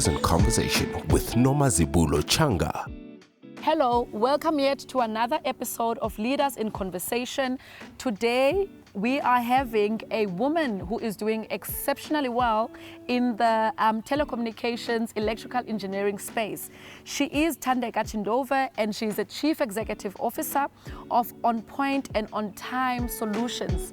Leaders in Conversation with Nomazibulo Changa. Hello, welcome yet to another episode of Leaders in Conversation. Today, we are having a woman who is doing exceptionally well in the telecommunications, electrical engineering space. She is Thandeka Chindove, and she is the Chief Executive Officer of On Point and On Time Solutions.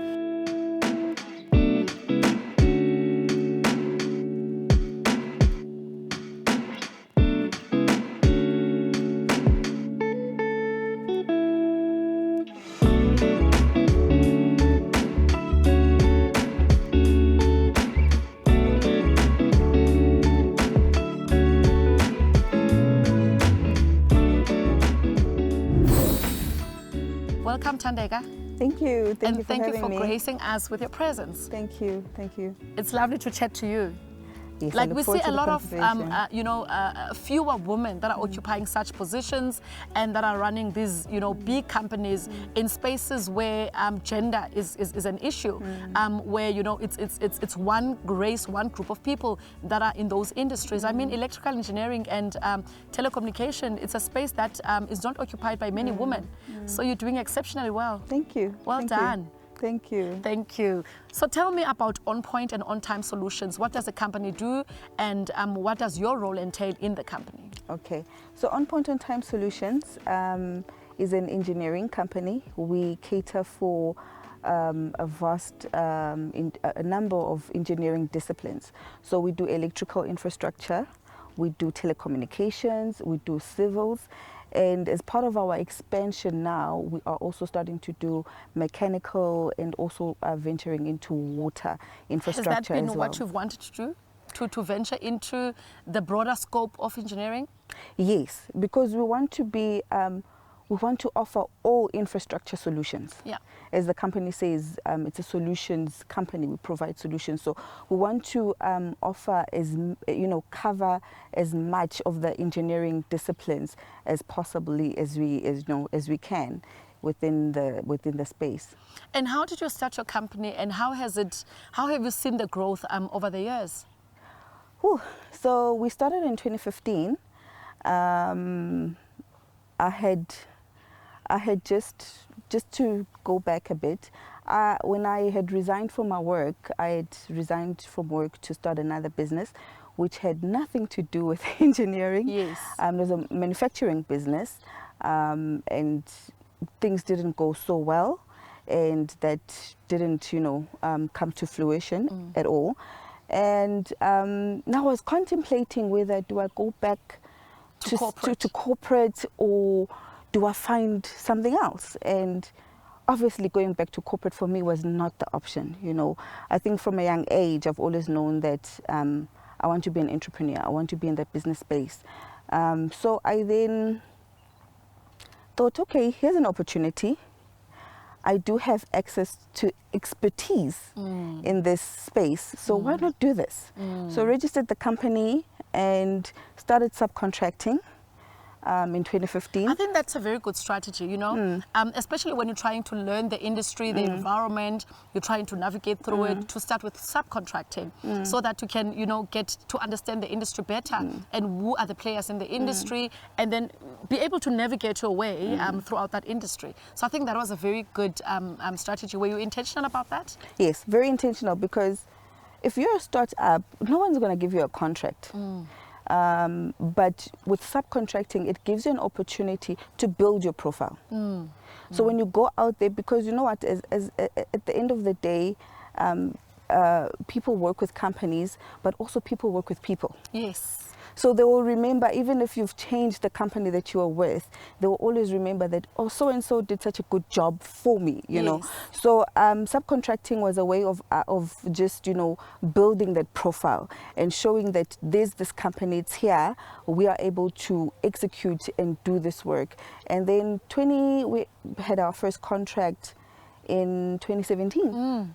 Welcome, Thandeka. Thank you. Thank you for having me. And thank you for gracing us with your presence. Thank you. Thank you. It's lovely to chat to you. Yes, like we see a lot of fewer women that are occupying such positions and that are running these big companies in spaces where gender is an issue, where it's one race, one group of people that are in those industries. I mean, electrical engineering and telecommunication, it's a space that is not occupied by many women. So you're doing exceptionally well. Thank you. Well done. Thank you. Thank you. So tell me about On Point and On Time Solutions. What does the company do, and what does your role entail in the company? Okay. So On Point On Time Solutions is an engineering company. We cater for a vast a number of engineering disciplines. So we do electrical infrastructure, we do telecommunications, we do civils. And as part of our expansion now, we are also starting to do mechanical and also venturing into water infrastructure as well. Has that been what you've wanted to do, to venture into the broader scope of engineering? Yes, because we want to be, we want to offer all infrastructure solutions. Yeah. As the company says, it's a solutions company. We provide solutions. So we want to offer cover as much of the engineering disciplines as possibly as we can within the space. And how did you start your company, and how have you seen the growth over the years? So we started in 2015. I had just to go back a bit, when I had resigned from my work, I had resigned from work to start another business, which had nothing to do with engineering. Yes. It was a manufacturing business, and things didn't go so well, and that didn't, come to fruition at all. And now I was contemplating whether do I go back to corporate or do I find something else? And obviously going back to corporate for me was not the option. I think from a young age, I've always known that I want to be an entrepreneur. I want to be in that business space. So I then thought, okay, here's an opportunity. I do have access to expertise in this space. So why not do this? So I registered the company and started subcontracting. In 2015. I think that's a very good strategy, especially when you're trying to learn the industry, the environment, you're trying to navigate through it, to start with subcontracting so that you can, get to understand the industry better and who are the players in the industry, and then be able to navigate your way throughout that industry. So I think that was a very good strategy. Were you intentional about that? Yes, very intentional, because if you're a startup, no one's going to give you a contract. But with subcontracting, it gives you an opportunity to build your profile. So when you go out there, because you know what, as at the end of the day, people work with companies, but also people work with people. Yes. So they will remember, even if you've changed the company that you are with, they will always remember that, oh, so-and-so did such a good job for me, you know. So subcontracting was a way of just, building that profile and showing that there's this company, it's here, we are able to execute and do this work. And then we had our first contract in 2017.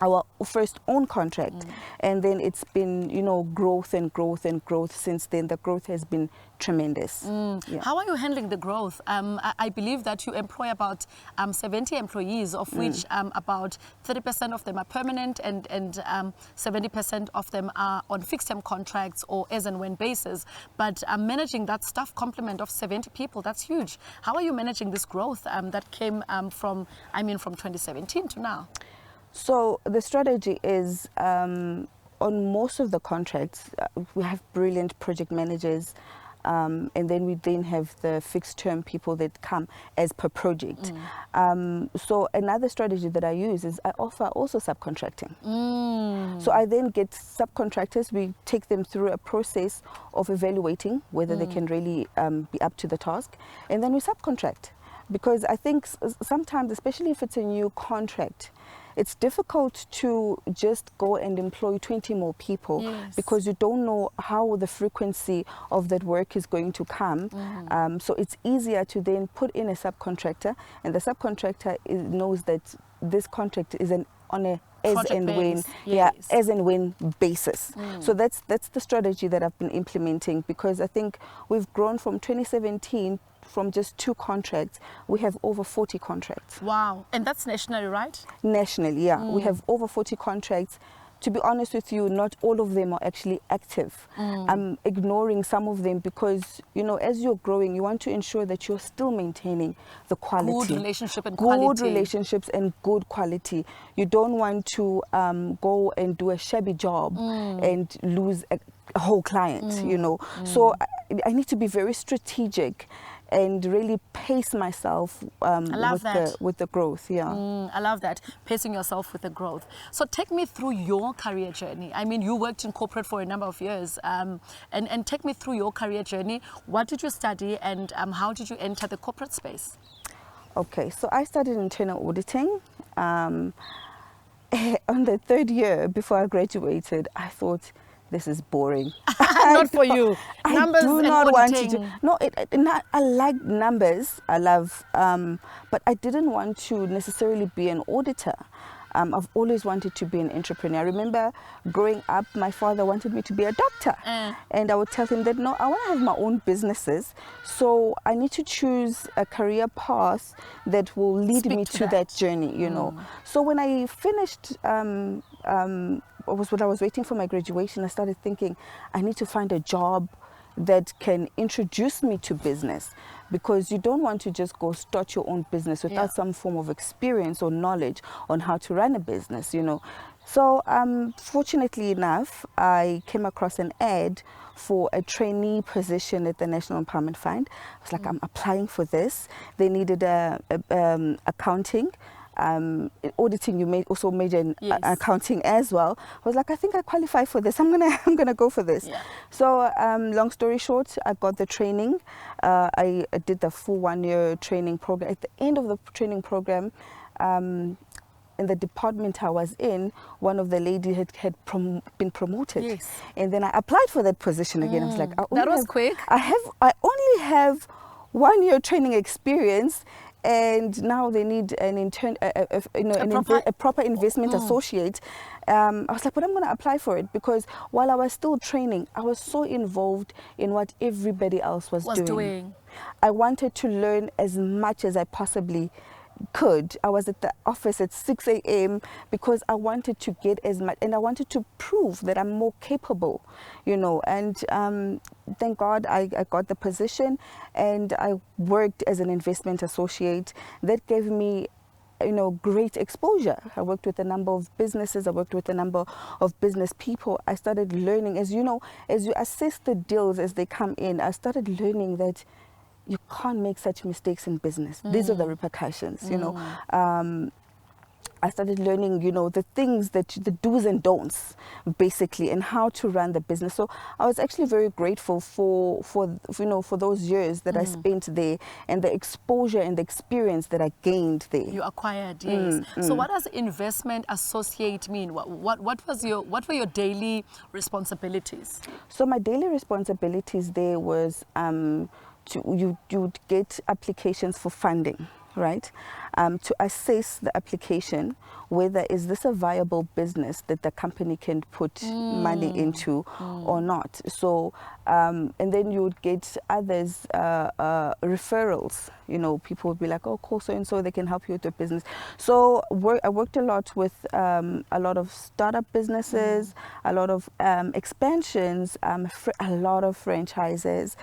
our first own contract, and then it's been, you know, growth and growth and growth since then. The growth has been tremendous. Yeah. How are you handling the growth? I believe that you employ about 70 employees, of which about 30% of them are permanent and 70% of them are on fixed-term contracts or as and when basis. But managing that staff complement of 70 people, that's huge. How are you managing this growth that came from 2017 to now? So the strategy is on most of the contracts, we have brilliant project managers, and then we have the fixed term people that come as per project. So another strategy that I use is I offer also subcontracting. So I then get subcontractors, we take them through a process of evaluating whether they can really be up to the task, and then we subcontract. Because I think sometimes, especially if it's a new contract, it's difficult to just go and employ 20 more people because you don't know how the frequency of that work is going to come. So it's easier to then put in a subcontractor, and the subcontractor knows that this contract is on a as and when, as and when basis. So that's the strategy that I've been implementing, because I think we've grown from 2017 from just 2 contracts, we have over 40 contracts. Wow. And that's nationally, right? Nationally, yeah. We have over 40 contracts. To be honest with you, not all of them are actually active. I'm ignoring some of them because, you know, as you're growing, you want to ensure that you're still maintaining the quality. Good relationship and quality. Good relationships and good quality. You don't want to go and do a shabby job and lose a whole client, you know. So I need to be very strategic and really pace myself with the growth. I love that, pacing yourself with the growth. So take me through your career journey. I mean, you worked in corporate for a number of years, and take me through your career journey. What did you study, and how did you enter the corporate space? Okay, so I studied internal auditing. On the 3rd year before I graduated, I thought, this is boring. Not for you. Numbers I do and not auditing. want to do. No, I like numbers. I love, but I didn't want to necessarily be an auditor. I've always wanted to be an entrepreneur. I remember growing up, my father wanted me to be a doctor. And I would tell him that, no, I want to have my own businesses. So I need to choose a career path that will lead me to that journey, you know. So when I finished, when I was waiting for my graduation, I started thinking, I need to find a job that can introduce me to business, because you don't want to just go start your own business without some form of experience or knowledge on how to run a business, you know. So fortunately enough, I came across an ad for a trainee position at the National Empowerment Fund. I was like, I'm applying for this. They needed accounting. Auditing, you may also major in accounting as well. I was like, I think I qualify for this. I'm gonna go for this. So long story short, I got the training. I did the full 1-year training program. At the end of the training program, in the department I was in, one of the ladies had been promoted. And then I applied for that position again. I was like, that was quick. I only have 1-year training experience, and now they need an intern, a proper investment associate. I was like, but I'm going to apply for it, because while I was still training, I was so involved in what everybody else was doing. I wanted to learn as much as I possibly could. I was at the office at 6 a.m. because I wanted to get as much, and I wanted to prove that I'm more capable, you know. And thank God I got the position, and I worked as an investment associate. That gave me, you know, great exposure. I worked with a number of businesses. I worked with a number of business people. I started learning, as you know, as you assess the deals as they come in, I started learning that you can't make such mistakes in business. These are the repercussions, you know. I started learning, you know, the things that the do's and don'ts, basically, and how to run the business. So I was actually very grateful for those years that I spent there, and the exposure and the experience that I gained there. You acquired, yes. So what does investment associate mean? What were your daily responsibilities? So my daily responsibilities there was you'd get applications for funding, right? To assess the application, whether is this a viable business that the company can put money into or not. So, and then you would get others, referrals. You know, people would be like, oh, call so-and-so, they can help you with your business. So I worked a lot with a lot of startup businesses, a lot of expansions, a lot of franchises,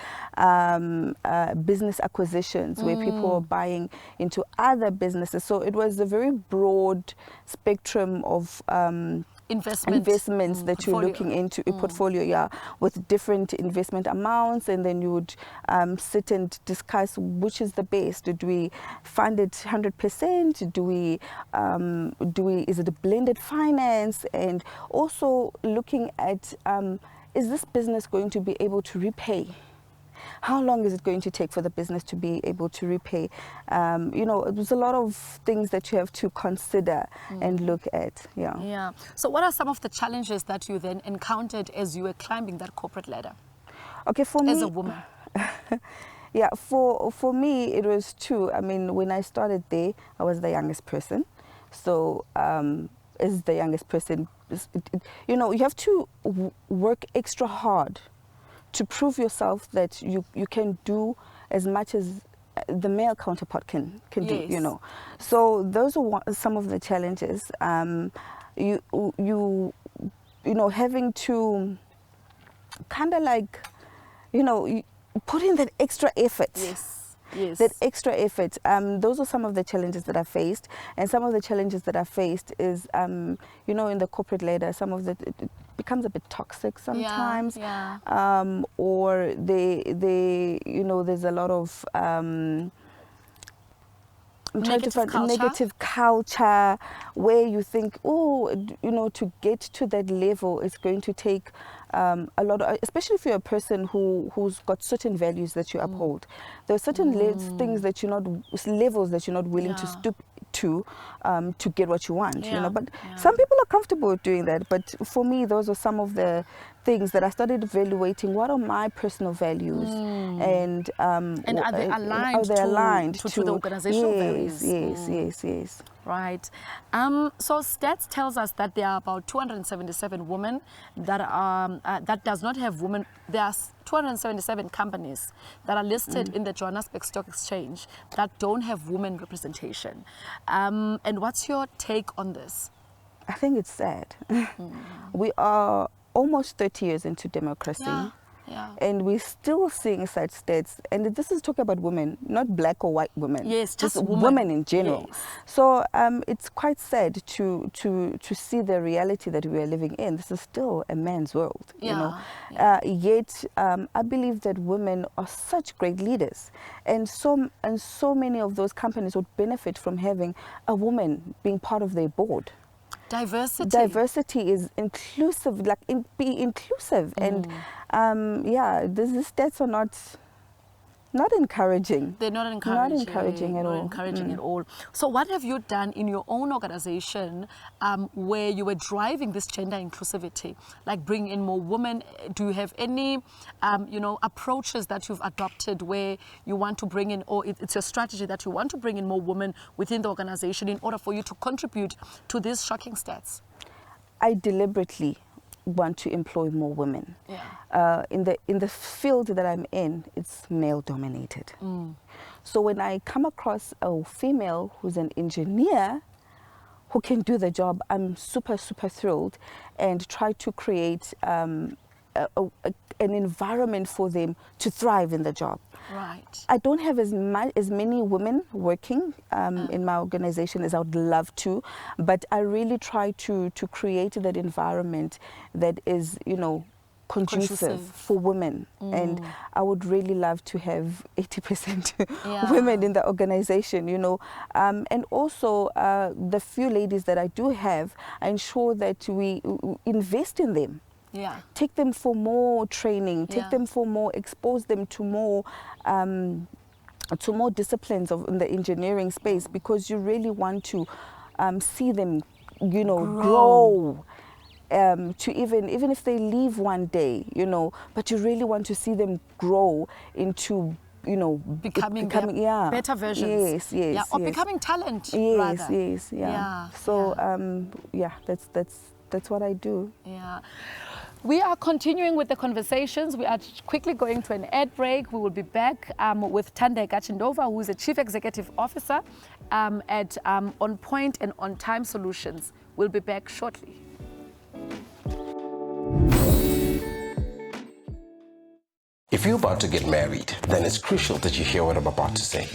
business acquisitions where people are buying into other businesses. So it was a very broad spectrum of investments that you're looking into, a portfolio, yeah, with different investment amounts, and then you would sit and discuss which is the best. Do we fund it 100%? Is it a blended finance? And also looking at, is this business going to be able to repay? How long is it going to take for the business to be able to repay? You know, there's a lot of things that you have to consider and look at. Yeah. Yeah. So what are some of the challenges that you then encountered as you were climbing that corporate ladder? Okay, for me, as a woman. Yeah, for me, it was true. I mean, when I started there, I was the youngest person. So as the youngest person, you know, you have to work extra hard to prove yourself that you can do as much as the male counterpart can do, you know. So those are some of the challenges. You know, having to kind of like, you know, put in that extra effort. Yes. That extra effort. Those are some of the challenges that I faced, and some of the challenges that I faced is, you know, in the corporate ladder, some of it becomes a bit toxic sometimes, or they, you know, there's a lot of negative culture where you think, oh, you know, to get to that level, it's going to take a lot of, especially if you're a person who's got certain values that you uphold. There are certain things that you're not, levels that you're not willing to stoop to get what you want, you know. But some people are comfortable with doing that. But for me, those are some of the things that I started evaluating. What are my personal values, and are they aligned to the organizational values? Yes. Right. So stats tells us that there are about 277 women that are that does not have women. There are 277 companies that are listed in the Johannesburg Stock Exchange that don't have women representation. And what's your take on this? I think it's sad. We are almost 30 years into democracy. And we're still seeing such stats. And this is talking about women, not black or white women. Yes, just women in general. So it's quite sad to see the reality that we are living in. This is still a man's world, you know. Yet I believe that women are such great leaders, and so many of those companies would benefit from having a woman being part of their board. Diversity is inclusive, like be inclusive, and these stats are not encouraging. They're not encouraging. Not encouraging at all. Not encouraging at all. So what have you done in your own organization where you were driving this gender inclusivity, like bring in more women? Do you have any, you know, approaches that you've adopted where you want to bring in, or it's your strategy that you want to bring in more women within the organization in order for you to contribute to these shocking stats? I deliberately want to employ more women. In the field that I'm in, it's male dominated. So when I come across a female who's an engineer who can do the job, I'm super thrilled, and try to create an environment for them to thrive in the job. Right. I don't have as many women working in my organization as I would love to, but I really try to create that environment that is, you know, conducive for women. And I would really love to have 80% women in the organization, you know. And also the few ladies that I do have, I ensure that we invest in them. Take them for more training, take them for more, expose them to more disciplines in the engineering space, because you really want to see them, you know, grow. To even if they leave one day, you know, but you really want to see them grow into you know, becoming yeah, better versions. Yes, Yeah, or yes. becoming talent, Yes, rather. yes, yeah. So, yeah, that's what I do. Yeah. We are continuing with the conversations. We are quickly going to an ad break. We will be back with Thandeka Chindove, who is the Chief Executive Officer at On Point and On Time Solutions. We'll be back shortly. If you're about to get married, then it's crucial that you hear what I'm about to say.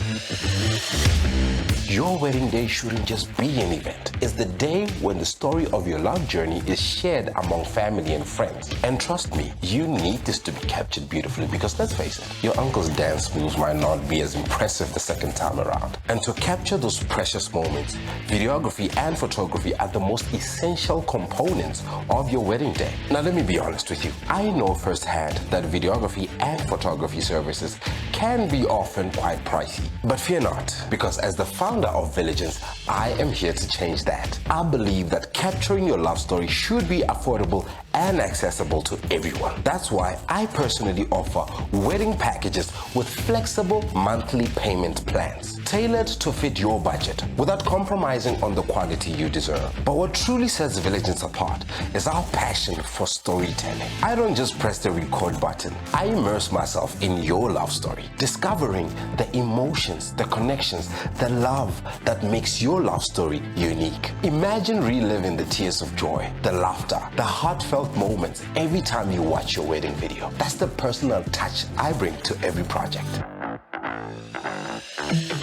Your wedding day shouldn't just be an event. It's the day when the story of your love journey is shared among family and friends. And trust me, you need this to be captured beautifully because let's face it, your uncle's dance moves might not be as impressive the second time around. And to capture those precious moments, videography and photography are the most essential components of your wedding day. Now let me be honest with you. I know firsthand that videography and photography services can be often quite pricey. But fear not, because as the founder of Viligence, I am here to change that. I believe that capturing your love story should be affordable and accessible to everyone. That's why I personally offer wedding packages with flexible monthly payment plans, tailored to fit your budget without compromising on the quality you deserve. But what truly sets Viligence apart is our passion for storytelling. I don't just press the record button. I immerse myself in your love story, discovering the emotions, the connections, the love that makes your love story unique. Imagine reliving the tears of joy, the laughter, the heartfelt moments every time you watch your wedding video. That's the personal touch I bring to every project.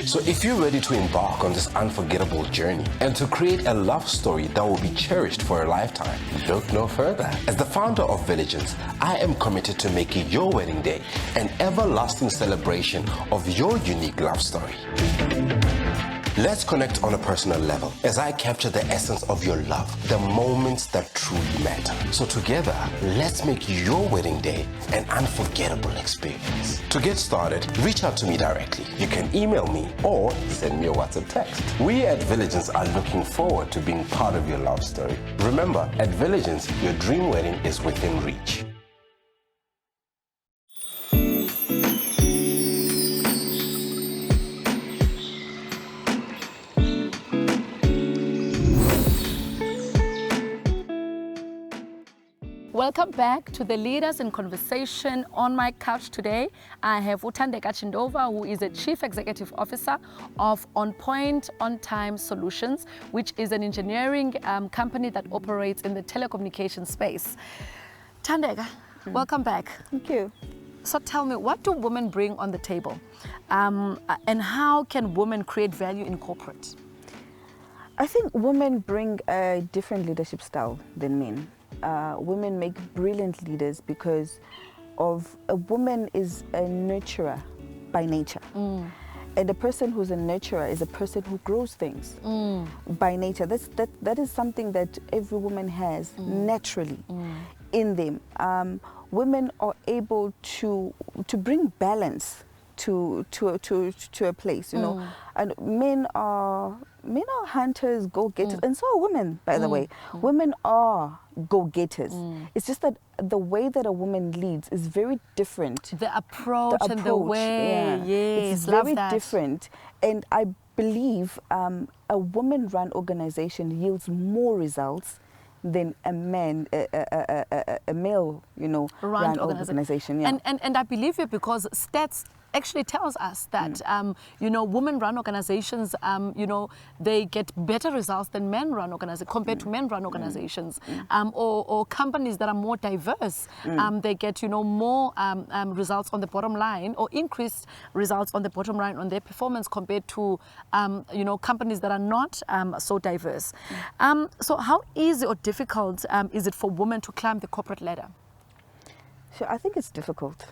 So if you're ready to embark on this unforgettable journey and to create a love story that will be cherished for a lifetime, look no further. As the founder of Viligence, I am committed to making your wedding day an everlasting celebration of your unique love story. Let's connect on a personal level as I capture the essence of your love, the moments that truly matter. So together, let's make your wedding day an unforgettable experience. To get started, reach out to me directly. You can email me or send me a WhatsApp text. We at Viligence are looking forward to being part of your love story. Remember, at Viligence, your dream wedding is within reach. Welcome back to the Leaders in Conversation. On my couch today, I have Thandeka Chindove, who is the Chief Executive Officer of On Point, On Time Solutions, which is an engineering company that operates in the telecommunication space. Thandeka, welcome back. Thank you. So tell me, what do women bring on the table? And how can women create value in corporate? I think women bring a different leadership style than men. Women make brilliant leaders because a woman is a nurturer by nature. And a person who's a nurturer is a person who grows things by nature. That is something that every woman has naturally in them. Women are able to bring balance to a place, you know. And men are hunters, go-getters, and so are women, by the way. Women are go-getters. It's just that the way that a woman leads is very different. The approach and the way, it's very different. And I believe a woman-run organization yields more results than a male, you know, run organization. Yeah. And I believe it because stats actually tells us that you know, women-run organizations, you know, they get better results than men-run organizations compared to men-run organizations, or companies that are more diverse. They get, you know, more results on the bottom line, or increased results on the bottom line on their performance compared to you know, companies that are not so diverse. So how easy or difficult is it for women to climb the corporate ladder? So I think it's difficult.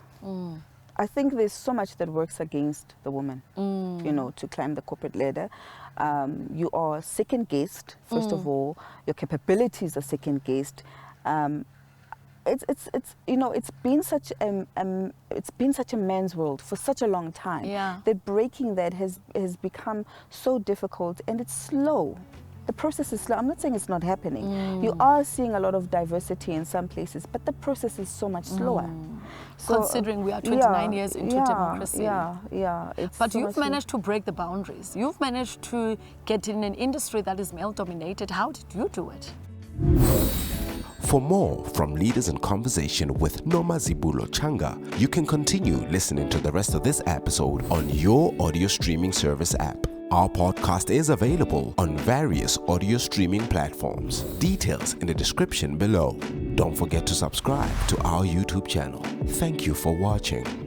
I think there's so much that works against the woman, you know, to climb the corporate ladder. You are second guessed, first of all. Your capabilities are second guessed. It's you know, it's been such a man's world for such a long time. Yeah. That breaking that has become so difficult, and it's slow. The process is slow. I'm not saying it's not happening. You are seeing a lot of diversity in some places, but the process is so much slower. So, considering we are 29 years into democracy. Yeah. But you've managed to break the boundaries. You've managed to get in an industry that is male-dominated. How did you do it? For more from Leaders in Conversation with Noma Zibulo Changa, you can continue listening to the rest of this episode on your audio streaming service app. Our podcast is available on various audio streaming platforms. Details in the description below. Don't forget to subscribe to our YouTube channel. Thank you for watching.